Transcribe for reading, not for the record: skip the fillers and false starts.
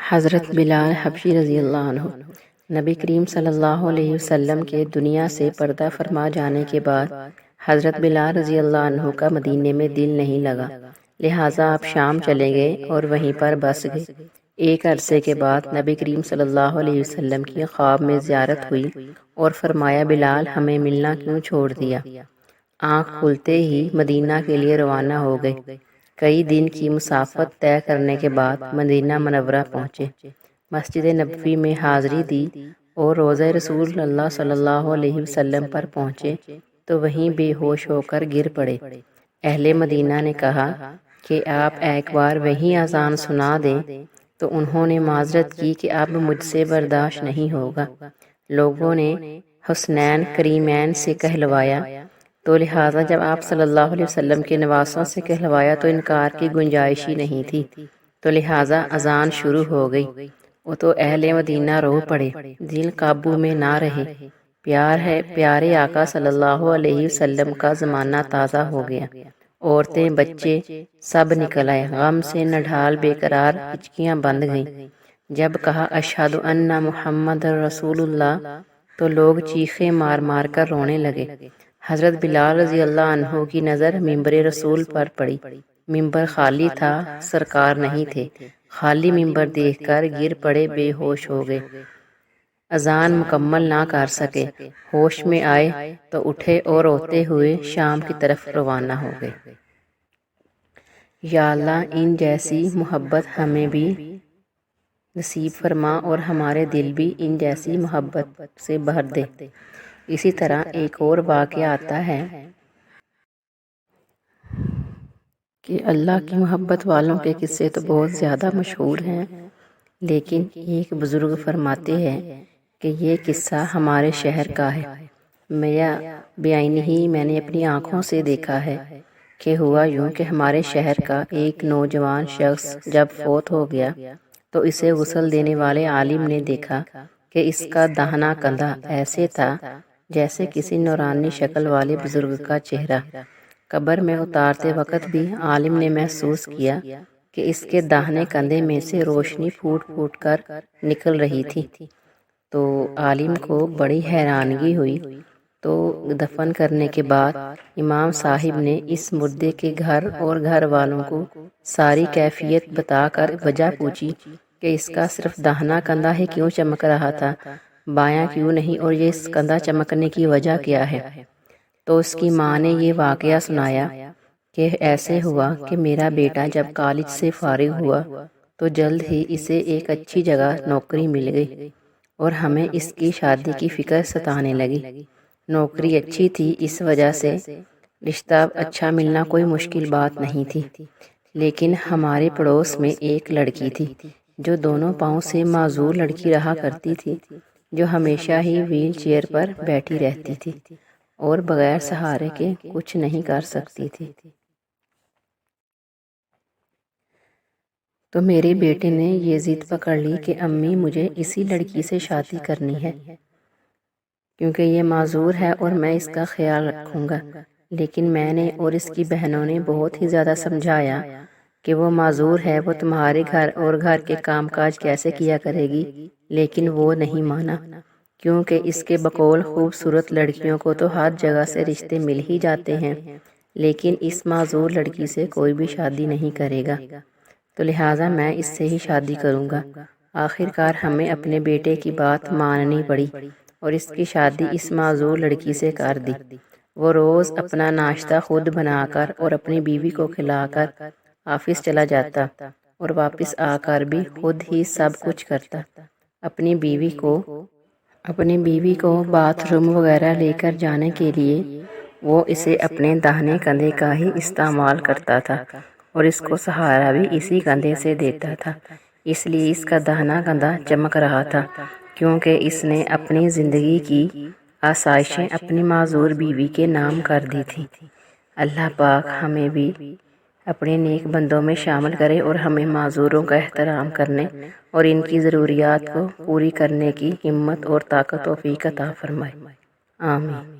حضرت بلال حبشی رضی اللہ عنہ۔ نبی کریم صلی اللہ علیہ وسلم کے دنیا سے پردہ فرما جانے کے بعد حضرت بلال رضی اللہ عنہ کا مدینے میں دل نہیں لگا، لہٰذا آپ شام چلے گئے اور وہیں پر بس گئے۔ ایک عرصے کے بعد نبی کریم صلی اللہ علیہ وسلم کی خواب میں زیارت ہوئی اور فرمایا، بلال ہمیں ملنا کیوں چھوڑ دیا؟ آنکھ کھلتے ہی مدینہ کے لیے روانہ ہو گئے۔ کئی دن کی مسافت طے کرنے کے بعد مدینہ منورہ پہنچے، مسجد نبوی میں حاضری دی اور روضہ رسول اللہ صلی اللہ علیہ وسلم پر پہنچے تو وہیں بے ہوش ہو کر گر پڑے۔ اہل مدینہ نے کہا کہ آپ ایک بار وہیں اذان سنا دیں، تو انہوں نے معذرت کی کہ اب مجھ سے برداشت نہیں ہوگا۔ لوگوں نے حسنین کریمین سے کہلوایا، تو لہٰذا جب آپ صلی اللہ علیہ وسلم کے نواسوں سے کہلوایا تو انکار کی گنجائش ہی نہیں تھی، تو لہٰذا اذان شروع ہو گئی۔ وہ تو اہل مدینہ رو پڑے، دل قابو میں نہ رہے۔ پیارے آقا صلی اللہ علیہ وسلم کا زمانہ تازہ ہو گیا، عورتیں بچے سب نکل آئے، غم سے نڈھال بے قرار ہچکیاں بند گئیں۔ جب کہا اشہد ان محمد رسول اللہ تو لوگ چیخیں مار مار کر رونے لگے۔ حضرت بلال رضی اللہ عنہ کی نظر ممبر رسول پر پڑی۔ ممبر خالی تھا، سرکار نہیں تھے۔ خالی ممبر دیکھ کر گر پڑے، بے ہوش ہو گئے، اذان مکمل نہ کر سکے۔ ہوش میں آئے تو اٹھے اور روتے ہوئے شام کی طرف روانہ ہو گئے۔ یا اللہ ان جیسی محبت ہمیں بھی نصیب فرما اور ہمارے دل بھی ان جیسی محبت سے بھر دے۔ اسی طرح ایک اور واقعہ آتا ہے کہ اللہ کی محبت والوں کے قصے تو بہت زیادہ مشہور ہیں، لیکن ایک بزرگ فرماتے ہیں کہ یہ قصہ ہمارے شہر کا ہے۔ بعین ہی میں نے اپنی آنکھوں سے دیکھا ہے کہ ہوا یوں کہ ہمارے شہر کا ایک نوجوان شخص جب فوت ہو گیا تو اسے غسل دینے والے عالم نے دیکھا کہ اس کا داہنا کندھا ایسے تھا جیسے کسی نورانی شکل والے بزرگ کا چہرہ۔ قبر میں اتارتے وقت بھی عالم نے محسوس کیا کہ اس کے داہنے کندھے میں سے روشنی پھوٹ پھوٹ کر نکل رہی تھی۔ تو عالم کو بڑی حیرانگی ہوئی، تو دفن کرنے کے بعد امام صاحب نے اس مردے کے گھر اور گھر والوں کو ساری کیفیت بتا کر وجہ پوچھی کہ اس کا صرف داہنا کندھا ہی کیوں چمک رہا تھا، بایاں کیوں نہیں، اور یہ اس کندھا چمکنے کی وجہ کیا ہے؟ تو اس کی ماں نے یہ واقعہ سنایا کہ ایسے ہوا کہ میرا بیٹا جب کالج سے فارغ ہوا تو جلد ہی اسے ایک اچھی جگہ نوکری مل گئی اور ہمیں اس کی شادی کی فکر ستانے لگی۔ نوکری اچھی تھی، اس وجہ سے رشتہ اچھا ملنا کوئی مشکل بات نہیں تھی، لیکن ہمارے پڑوس میں ایک لڑکی تھی جو دونوں پاؤں سے معذور لڑکی رہا کرتی تھی، جو ہمیشہ ہی ویل چیئر پر بیٹھی رہتی تھی اور بغیر سہارے کے کچھ نہیں کر سکتی تھی۔ تو میرے بیٹے نے یہ ضد پکڑ لی کہ امی مجھے اسی لڑکی سے شادی کرنی ہے کیونکہ یہ معذور ہے اور میں اس کا خیال رکھوں گا۔ لیکن میں نے اور اس کی بہنوں نے بہت ہی زیادہ سمجھایا کہ وہ معذور ہے، وہ تمہارے گھر اور گھر کے کام کاج کیسے کیا کرے گی، لیکن وہ نہیں مانا، کیونکہ اس کے بقول خوبصورت لڑکیوں کو تو ہر جگہ سے رشتے مل ہی جاتے ہیں، لیکن اس معذور لڑکی سے کوئی بھی شادی نہیں کرے گا، تو لہٰذا میں اس سے ہی شادی کروں گا۔ آخرکار ہمیں اپنے بیٹے کی بات ماننی پڑی اور اس کی شادی اس معذور لڑکی سے کر دی۔ وہ روز اپنا ناشتہ خود بنا کر اور اپنی بیوی کو کھلا کر آفس چلا جاتا اور واپس آ کر بھی خود ہی سب کچھ کرتا۔ اپنی بیوی کو باتھ روم وغیرہ لے کر جانے کے لیے وہ اسے اپنے داہنے کندھے کا ہی استعمال کرتا تھا اور اس کو سہارا بھی اسی کندھے سے دیتا تھا، اس لیے اس کا داہنا کندھا چمک رہا تھا، کیونکہ اس نے اپنی زندگی کی آسائشیں اپنی معذور بیوی کے نام کر دی تھی۔ اللہ پاک ہمیں بھی اپنے نیک بندوں میں شامل کرے اور ہمیں معذوروں کا احترام کرنے اور ان کی ضروریات کو پوری کرنے کی ہمت اور طاقت و توفیق عطا فرمائے، آمین۔